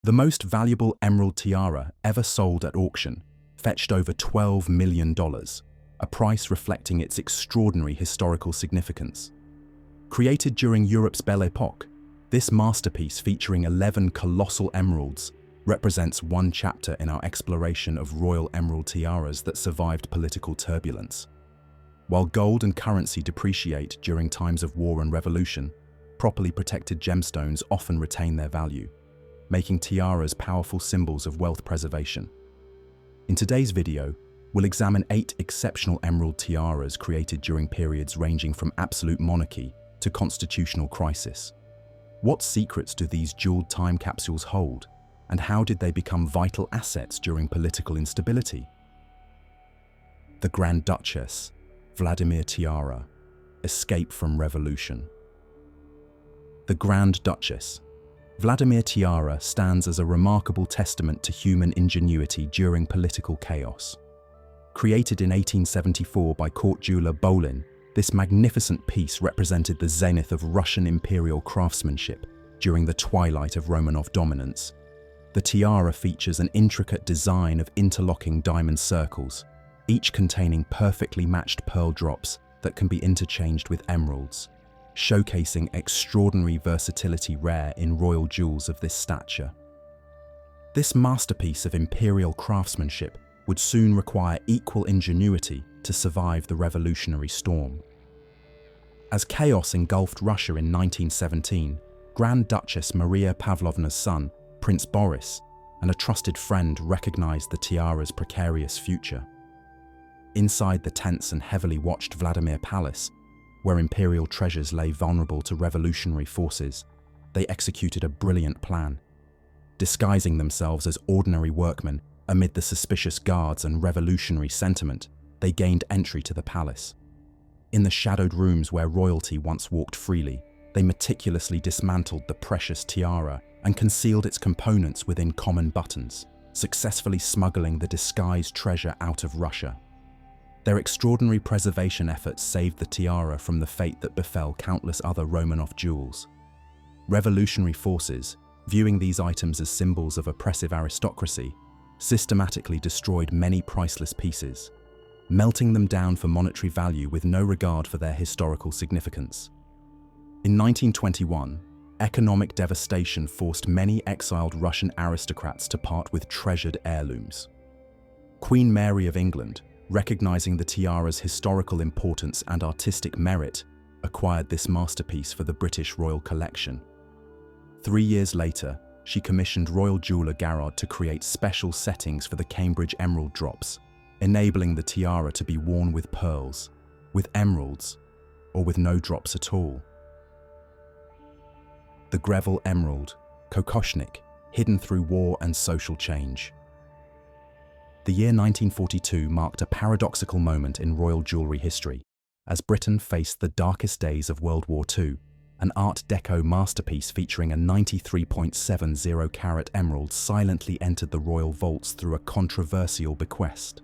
The most valuable emerald tiara ever sold at auction fetched over $12 million, a price reflecting its extraordinary historical significance. Created during Europe's Belle Époque, this masterpiece featuring 11 colossal emeralds represents one chapter in our exploration of royal emerald tiaras that survived political turbulence. While gold and currency depreciate during times of war and revolution, properly protected gemstones often retain their value, making tiaras powerful symbols of wealth preservation. In today's video, we'll examine 8 exceptional emerald tiaras created during periods ranging from absolute monarchy to constitutional crisis. What secrets do these jeweled time capsules hold, and how did they become vital assets during political instability? The Grand Duchess, Vladimir Tiara, escape from revolution. The Grand Duchess, Vladimir Tiara stands as a remarkable testament to human ingenuity during political chaos. Created in 1874 by court jeweler Belle, this magnificent piece represented the zenith of Russian imperial craftsmanship during the twilight of Romanov dominance. The tiara features an intricate design of interlocking diamond circles, each containing perfectly matched pearl drops that can be interchanged with emeralds, showcasing extraordinary versatility rare in royal jewels of this stature. This masterpiece of imperial craftsmanship would soon require equal ingenuity to survive the revolutionary storm. As chaos engulfed Russia in 1917, Grand Duchess Maria Pavlovna's son, Prince Boris, and a trusted friend recognized the tiara's precarious future. Inside the tense and heavily watched Vladimir Palace, where imperial treasures lay vulnerable to revolutionary forces, they executed a brilliant plan. Disguising themselves as ordinary workmen amid the suspicious guards and revolutionary sentiment, they gained entry to the palace. In the shadowed rooms where royalty once walked freely, they meticulously dismantled the precious tiara and concealed its components within common buttons, successfully smuggling the disguised treasure out of Russia. Their extraordinary preservation efforts saved the tiara from the fate that befell countless other Romanov jewels. Revolutionary forces, viewing these items as symbols of oppressive aristocracy, systematically destroyed many priceless pieces, melting them down for monetary value with no regard for their historical significance. In 1921, economic devastation forced many exiled Russian aristocrats to part with treasured heirlooms. Queen Mary of England, recognizing the tiara's historical importance and artistic merit, acquired this masterpiece for the British Royal Collection. 3 years later, she commissioned royal jeweler Garrard to create special settings for the Cambridge emerald drops, enabling the tiara to be worn with pearls, with emeralds, or with no drops at all. The Greville emerald, kokoshnik, hidden through war and social change. The year 1942 marked a paradoxical moment in royal jewellery history, as Britain faced the darkest days of World War II. An Art Deco masterpiece featuring a 93.70 carat emerald silently entered the royal vaults through a controversial bequest.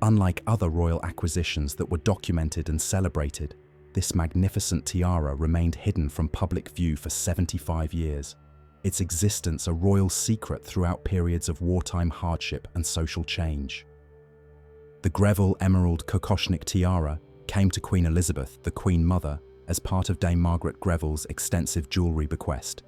Unlike other royal acquisitions that were documented and celebrated, this magnificent tiara remained hidden from public view for 75 years, its existence a royal secret throughout periods of wartime hardship and social change. The Greville Emerald Kokoshnik tiara came to Queen Elizabeth, the Queen Mother, as part of Dame Margaret Greville's extensive jewellery bequest.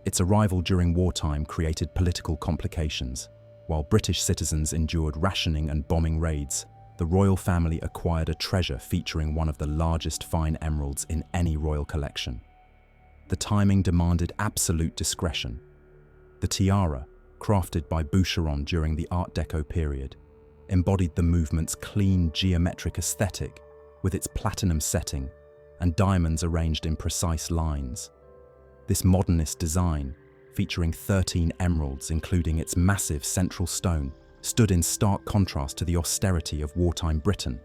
Its arrival during wartime created political complications. While British citizens endured rationing and bombing raids, the royal family acquired a treasure featuring one of the largest fine emeralds in any royal collection. The timing demanded absolute discretion. The tiara, crafted by Boucheron during the Art Deco period, embodied the movement's clean geometric aesthetic with its platinum setting and diamonds arranged in precise lines. This modernist design, featuring 13 emeralds including its massive central stone, stood in stark contrast to the austerity of wartime Britain.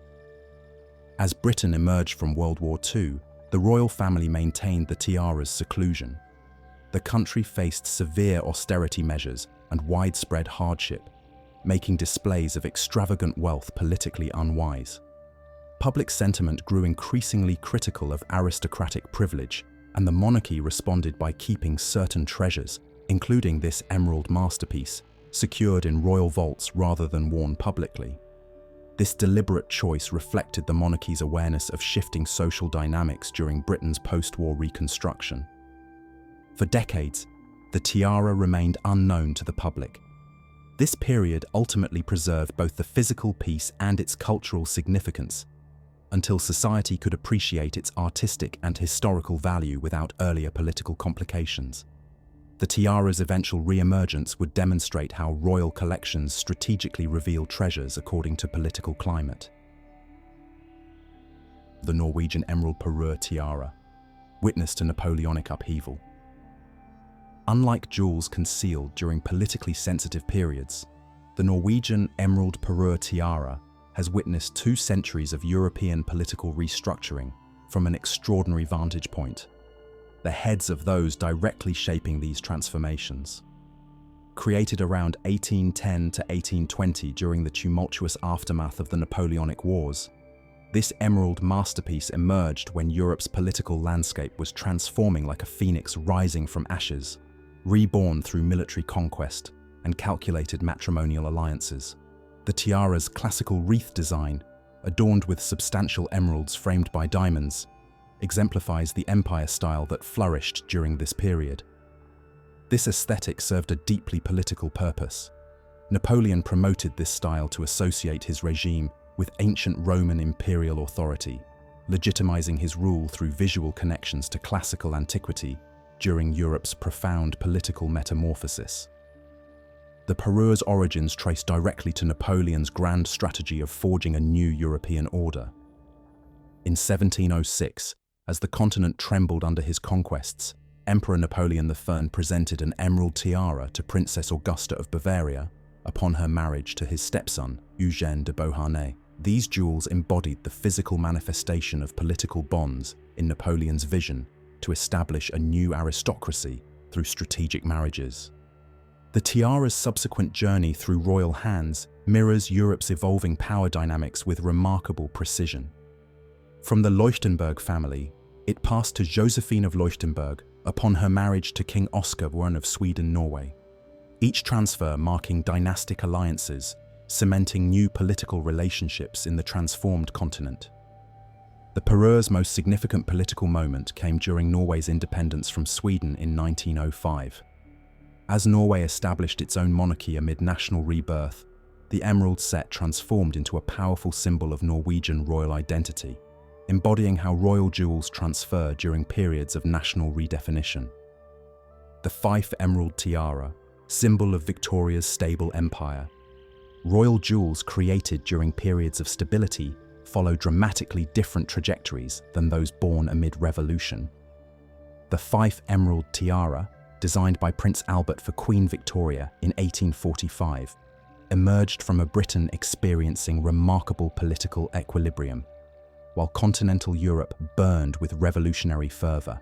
As Britain emerged from World War II, the royal family maintained the tiara's seclusion. The country faced severe austerity measures and widespread hardship, making displays of extravagant wealth politically unwise. Public sentiment grew increasingly critical of aristocratic privilege, and the monarchy responded by keeping certain treasures including this emerald masterpiece, secured in royal vaults rather than worn publicly. This deliberate choice reflected the monarchy's awareness of shifting social dynamics during Britain's post-war reconstruction. For decades, the tiara remained unknown to the public. This period ultimately preserved both the physical piece and its cultural significance, until society could appreciate its artistic and historical value without earlier political complications. The tiara's eventual re-emergence would demonstrate how royal collections strategically reveal treasures according to political climate. The Norwegian emerald parure tiara, witness to Napoleonic upheaval. Unlike jewels concealed during politically sensitive periods, the Norwegian emerald parure tiara has witnessed 2 centuries of European political restructuring from an extraordinary vantage point, the heads of those directly shaping these transformations. Created around 1810 to 1820 during the tumultuous aftermath of the Napoleonic Wars, this emerald masterpiece emerged when Europe's political landscape was transforming like a phoenix rising from ashes, reborn through military conquest and calculated matrimonial alliances. The tiara's classical wreath design, adorned with substantial emeralds framed by diamonds, exemplifies the empire style that flourished during this period. This aesthetic served a deeply political purpose. Napoleon promoted this style to associate his regime with ancient Roman imperial authority, legitimizing his rule through visual connections to classical antiquity during Europe's profound political metamorphosis. The parure's origins trace directly to Napoleon's grand strategy of forging a new European order. In 1706, as the continent trembled under his conquests, Emperor Napoleon I presented an emerald tiara to Princess Augusta of Bavaria upon her marriage to his stepson, Eugène de Beauharnais. These jewels embodied the physical manifestation of political bonds in Napoleon's vision to establish a new aristocracy through strategic marriages. The tiara's subsequent journey through royal hands mirrors Europe's evolving power dynamics with remarkable precision. From the Leuchtenberg family, it passed to Josephine of Leuchtenberg upon her marriage to King Oscar I of Sweden-Norway. Each transfer marking dynastic alliances, cementing new political relationships in the transformed continent. The parure's most significant political moment came during Norway's independence from Sweden in 1905. As Norway established its own monarchy amid national rebirth, the emerald set transformed into a powerful symbol of Norwegian royal identity, embodying how royal jewels transfer during periods of national redefinition. The Fife emerald tiara, symbol of Victoria's stable empire. Royal jewels created during periods of stability follow dramatically different trajectories than those born amid revolution. The Fife emerald tiara, designed by Prince Albert for Queen Victoria in 1845, emerged from a Britain experiencing remarkable political equilibrium, while continental Europe burned with revolutionary fervour.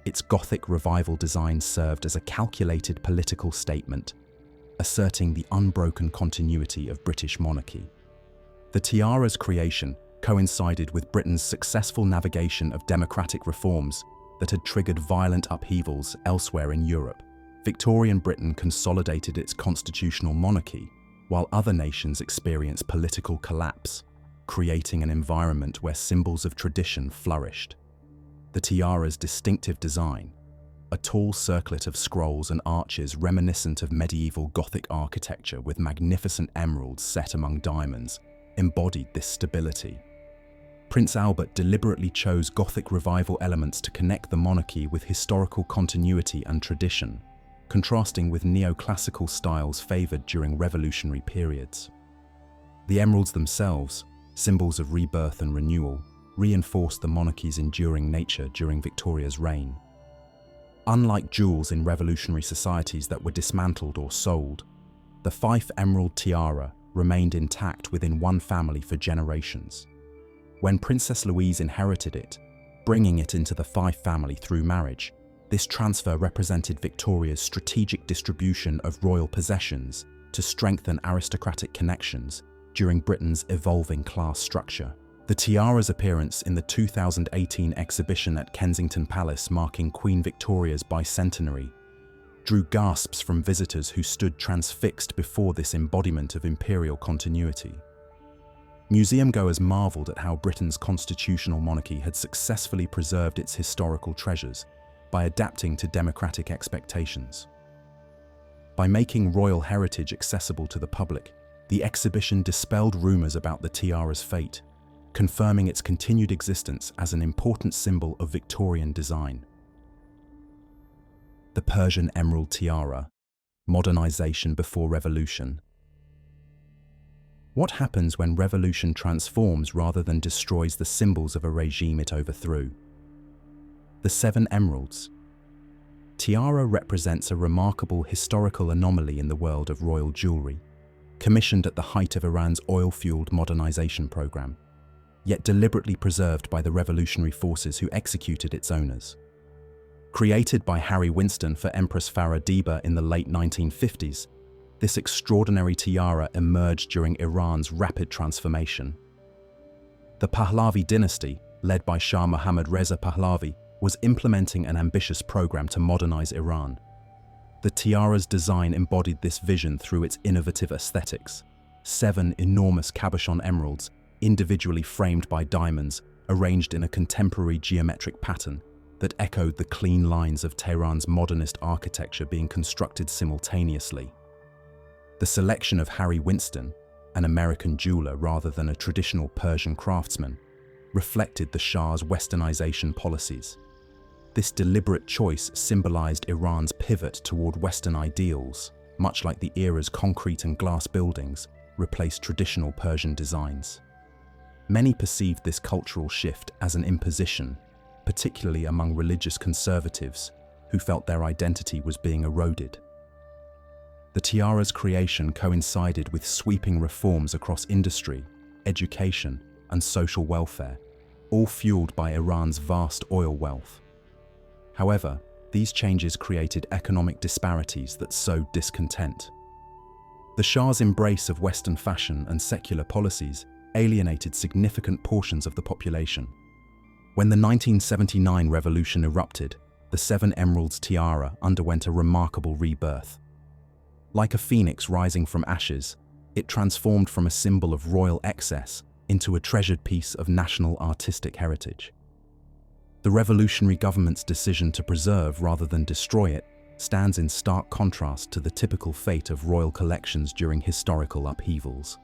Its Gothic revival design served as a calculated political statement, asserting the unbroken continuity of British monarchy. The tiara's creation coincided with Britain's successful navigation of democratic reforms that had triggered violent upheavals elsewhere in Europe. Victorian Britain consolidated its constitutional monarchy, while other nations experienced political collapse, creating an environment where symbols of tradition flourished. The tiara's distinctive design, a tall circlet of scrolls and arches reminiscent of medieval Gothic architecture with magnificent emeralds set among diamonds, embodied this stability. Prince Albert deliberately chose Gothic revival elements to connect the monarchy with historical continuity and tradition, contrasting with neoclassical styles favoured during revolutionary periods. The emeralds themselves, symbols of rebirth and renewal, reinforced the monarchy's enduring nature during Victoria's reign. Unlike jewels in revolutionary societies that were dismantled or sold, the Fife emerald tiara remained intact within one family for generations. When Princess Louise inherited it, bringing it into the Fife family through marriage, this transfer represented Victoria's strategic distribution of royal possessions to strengthen aristocratic connections during Britain's evolving class structure. The tiara's appearance in the 2018 exhibition at Kensington Palace marking Queen Victoria's bicentenary drew gasps from visitors who stood transfixed before this embodiment of imperial continuity. Museum-goers marveled at how Britain's constitutional monarchy had successfully preserved its historical treasures by adapting to democratic expectations. By making royal heritage accessible to the public, the exhibition dispelled rumors about the tiara's fate, confirming its continued existence as an important symbol of Victorian design. The Persian emerald tiara, modernization before revolution. What happens when revolution transforms rather than destroys the symbols of a regime it overthrew? The 7 emeralds. Tiara represents a remarkable historical anomaly in the world of royal jewelry, commissioned at the height of Iran's oil-fueled modernization program, yet deliberately preserved by the revolutionary forces who executed its owners. Created by Harry Winston for Empress Farah Diba in the late 1950s, this extraordinary tiara emerged during Iran's rapid transformation. The Pahlavi dynasty, led by Shah Mohammad Reza Pahlavi, was implementing an ambitious program to modernize Iran. The tiara's design embodied this vision through its innovative aesthetics. 7 enormous cabochon emeralds, individually framed by diamonds, arranged in a contemporary geometric pattern that echoed the clean lines of Tehran's modernist architecture being constructed simultaneously. The selection of Harry Winston, an American jeweler rather than a traditional Persian craftsman, reflected the Shah's westernization policies. This deliberate choice symbolized Iran's pivot toward Western ideals, much like the era's concrete and glass buildings replaced traditional Persian designs. Many perceived this cultural shift as an imposition, particularly among religious conservatives who felt their identity was being eroded. The tiara's creation coincided with sweeping reforms across industry, education, and social welfare, all fueled by Iran's vast oil wealth. However, these changes created economic disparities that sowed discontent. The Shah's embrace of Western fashion and secular policies alienated significant portions of the population. When the 1979 revolution erupted, the 7 emeralds tiara underwent a remarkable rebirth. Like a phoenix rising from ashes, it transformed from a symbol of royal excess into a treasured piece of national artistic heritage. The revolutionary government's decision to preserve rather than destroy it stands in stark contrast to the typical fate of royal collections during historical upheavals.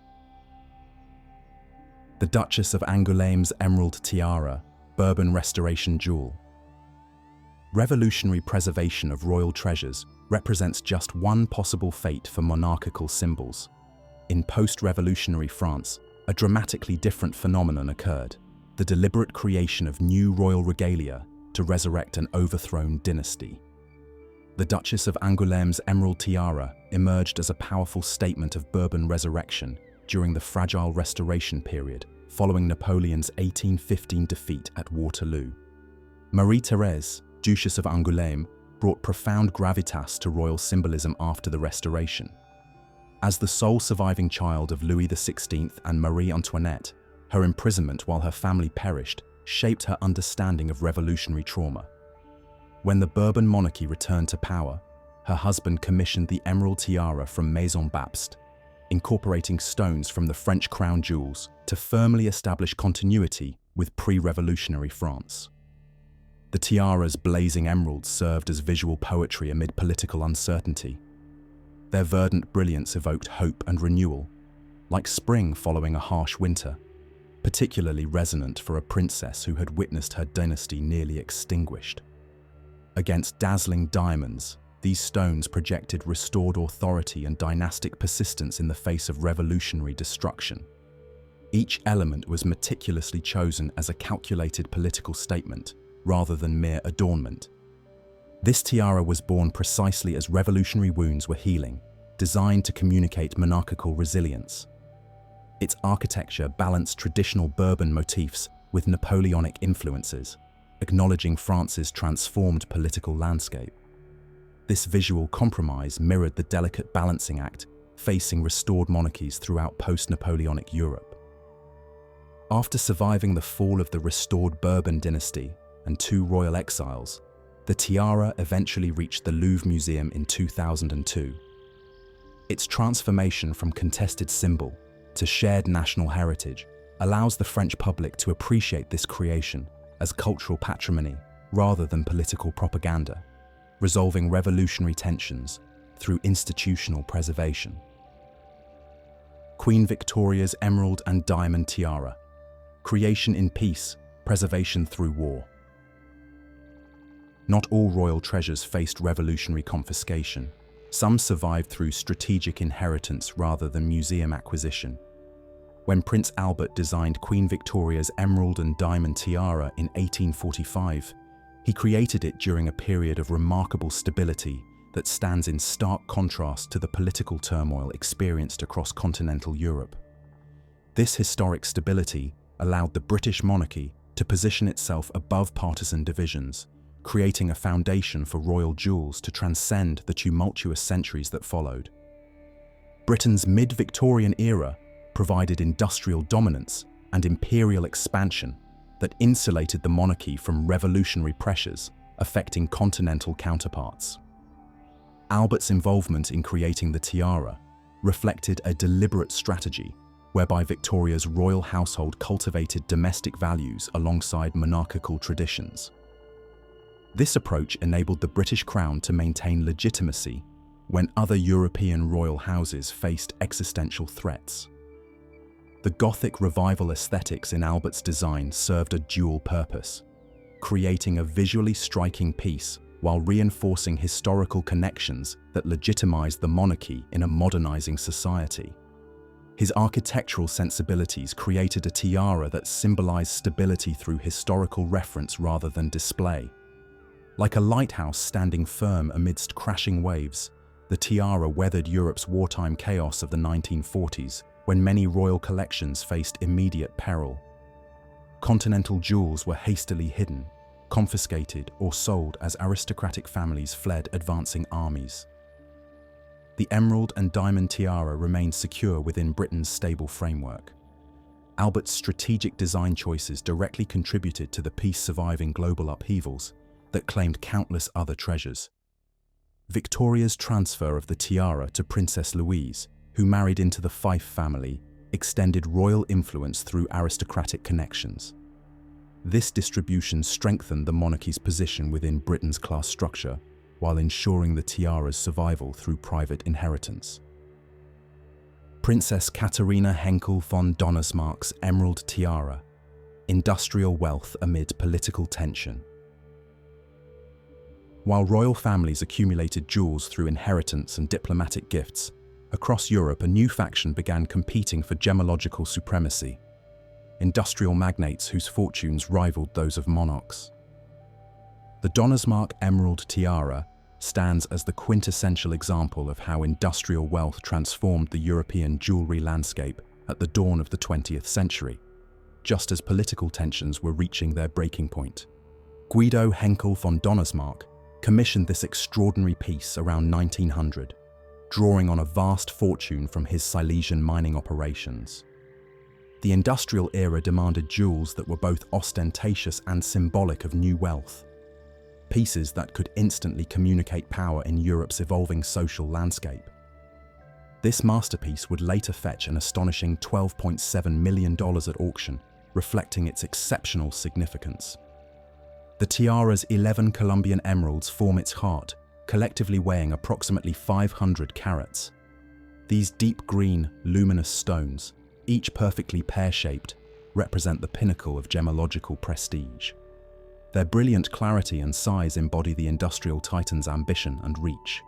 The Duchess of Angouleme's emerald tiara, Bourbon restoration jewel. Revolutionary preservation of royal treasures represents just one possible fate for monarchical symbols. In post-revolutionary France, a dramatically different phenomenon occurred: the deliberate creation of new royal regalia to resurrect an overthrown dynasty. The Duchess of Angouleme's emerald tiara emerged as a powerful statement of Bourbon resurrection during the fragile Restoration period following Napoleon's 1815 defeat at Waterloo. Marie-Thérèse, Duchess of Angouleme, brought profound gravitas to royal symbolism after the Restoration. As the sole surviving child of Louis XVI and Marie Antoinette, her imprisonment while her family perished shaped her understanding of revolutionary trauma. When the Bourbon monarchy returned to power, her husband commissioned the emerald tiara from Maison Baptiste, incorporating stones from the French crown jewels to firmly establish continuity with pre-revolutionary France. The tiara's blazing emeralds served as visual poetry amid political uncertainty. Their verdant brilliance evoked hope and renewal, like spring following a harsh winter, particularly resonant for a princess who had witnessed her dynasty nearly extinguished. Against dazzling diamonds, these stones projected restored authority and dynastic persistence in the face of revolutionary destruction. Each element was meticulously chosen as a calculated political statement, rather than mere adornment. This tiara was born precisely as revolutionary wounds were healing, designed to communicate monarchical resilience. Its architecture balanced traditional Bourbon motifs with Napoleonic influences, acknowledging France's transformed political landscape. This visual compromise mirrored the delicate balancing act facing restored monarchies throughout post-Napoleonic Europe. After surviving the fall of the restored Bourbon dynasty and 2 royal exiles, The tiara eventually reached the Louvre Museum in 2002. Its transformation from contested symbol to shared national heritage allows the French public to appreciate this creation as cultural patrimony rather than political propaganda, resolving revolutionary tensions through institutional preservation. Queen Victoria's Emerald and Diamond Tiara. Creation in peace, preservation through war. Not all royal treasures faced revolutionary confiscation. Some survived through strategic inheritance rather than museum acquisition. When Prince Albert designed Queen Victoria's Emerald and Diamond Tiara in 1845, he created it during a period of remarkable stability that stands in stark contrast to the political turmoil experienced across continental Europe. This historic stability allowed the British monarchy to position itself above partisan divisions, creating a foundation for royal jewels to transcend the tumultuous centuries that followed. Britain's mid-Victorian era provided industrial dominance and imperial expansion that insulated the monarchy from revolutionary pressures affecting continental counterparts. Albert's involvement in creating the tiara reflected a deliberate strategy whereby Victoria's royal household cultivated domestic values alongside monarchical traditions. This approach enabled the British Crown to maintain legitimacy when other European royal houses faced existential threats. The Gothic revival aesthetics in Albert's design served a dual purpose, creating a visually striking piece while reinforcing historical connections that legitimized the monarchy in a modernizing society. His architectural sensibilities created a tiara that symbolized stability through historical reference rather than display. Like a lighthouse standing firm amidst crashing waves, the tiara weathered Europe's wartime chaos of the 1940s, when many royal collections faced immediate peril. Continental jewels were hastily hidden, confiscated, or sold as aristocratic families fled advancing armies. The emerald and diamond tiara remained secure within Britain's stable framework. Albert's strategic design choices directly contributed to the peace-surviving global upheavals that claimed countless other treasures. Victoria's transfer of the tiara to Princess Louise, who married into the Fife family, extended royal influence through aristocratic connections. This distribution strengthened the monarchy's position within Britain's class structure, while ensuring the tiara's survival through private inheritance. Princess Katharina Henkel von Donnersmarck's Emerald Tiara, industrial wealth amid political tension. While royal families accumulated jewels through inheritance and diplomatic gifts, across Europe a new faction began competing for gemological supremacy. Industrial magnates whose fortunes rivaled those of monarchs. The Donnersmarck Emerald Tiara stands as the quintessential example of how industrial wealth transformed the European jewelry landscape at the dawn of the 20th century, just as political tensions were reaching their breaking point. Guido Henkel von Donnersmarck commissioned this extraordinary piece around 1900, drawing on a vast fortune from his Silesian mining operations. The industrial era demanded jewels that were both ostentatious and symbolic of new wealth, pieces that could instantly communicate power in Europe's evolving social landscape. This masterpiece would later fetch an astonishing $12.7 million at auction, reflecting its exceptional significance. The tiara's 11 Colombian emeralds form its heart, collectively weighing approximately 500 carats. These deep green, luminous stones, each perfectly pear-shaped, represent the pinnacle of gemological prestige. Their brilliant clarity and size embody the industrial titan's ambition and reach.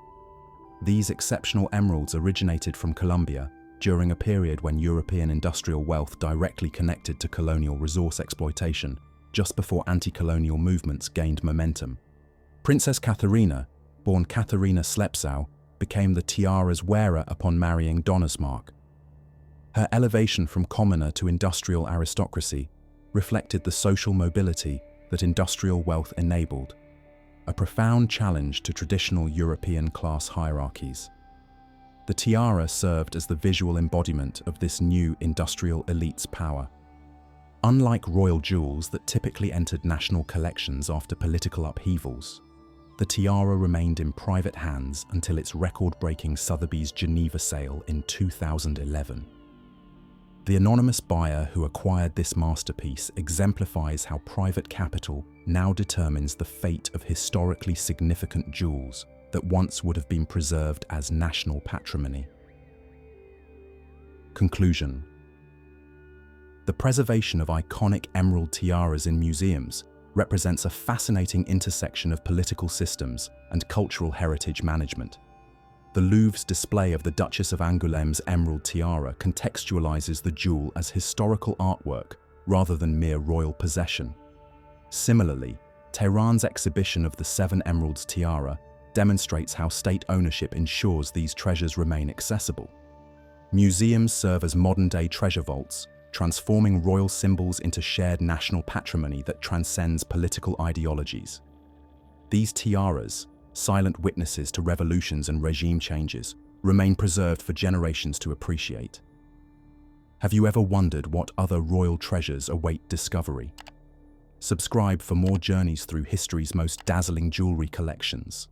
These exceptional emeralds originated from Colombia during a period when European industrial wealth directly connected to colonial resource exploitation, just before anti-colonial movements gained momentum. Princess Katharina, born Katharina Slepsau, became the tiara's wearer upon marrying Donnersmarck. Her elevation from commoner to industrial aristocracy reflected the social mobility that industrial wealth enabled, a profound challenge to traditional European class hierarchies. The tiara served as the visual embodiment of this new industrial elite's power. Unlike royal jewels that typically entered national collections after political upheavals, The tiara remained in private hands until its record-breaking Sotheby's Geneva sale in 2011. The anonymous buyer who acquired this masterpiece exemplifies how private capital now determines the fate of historically significant jewels that once would have been preserved as national patrimony. Conclusion. The preservation of iconic emerald tiaras in museums represents a fascinating intersection of political systems and cultural heritage management. The Louvre's display of the Duchess of Angouleme's emerald tiara contextualizes the jewel as historical artwork rather than mere royal possession. Similarly, Tehran's exhibition of the 7 emeralds tiara demonstrates how state ownership ensures these treasures remain accessible. Museums serve as modern-day treasure vaults, transforming royal symbols into shared national patrimony that transcends political ideologies. These tiaras, silent witnesses to revolutions and regime changes, remain preserved for generations to appreciate. Have you ever wondered what other royal treasures await discovery? Subscribe for more journeys through history's most dazzling jewelry collections.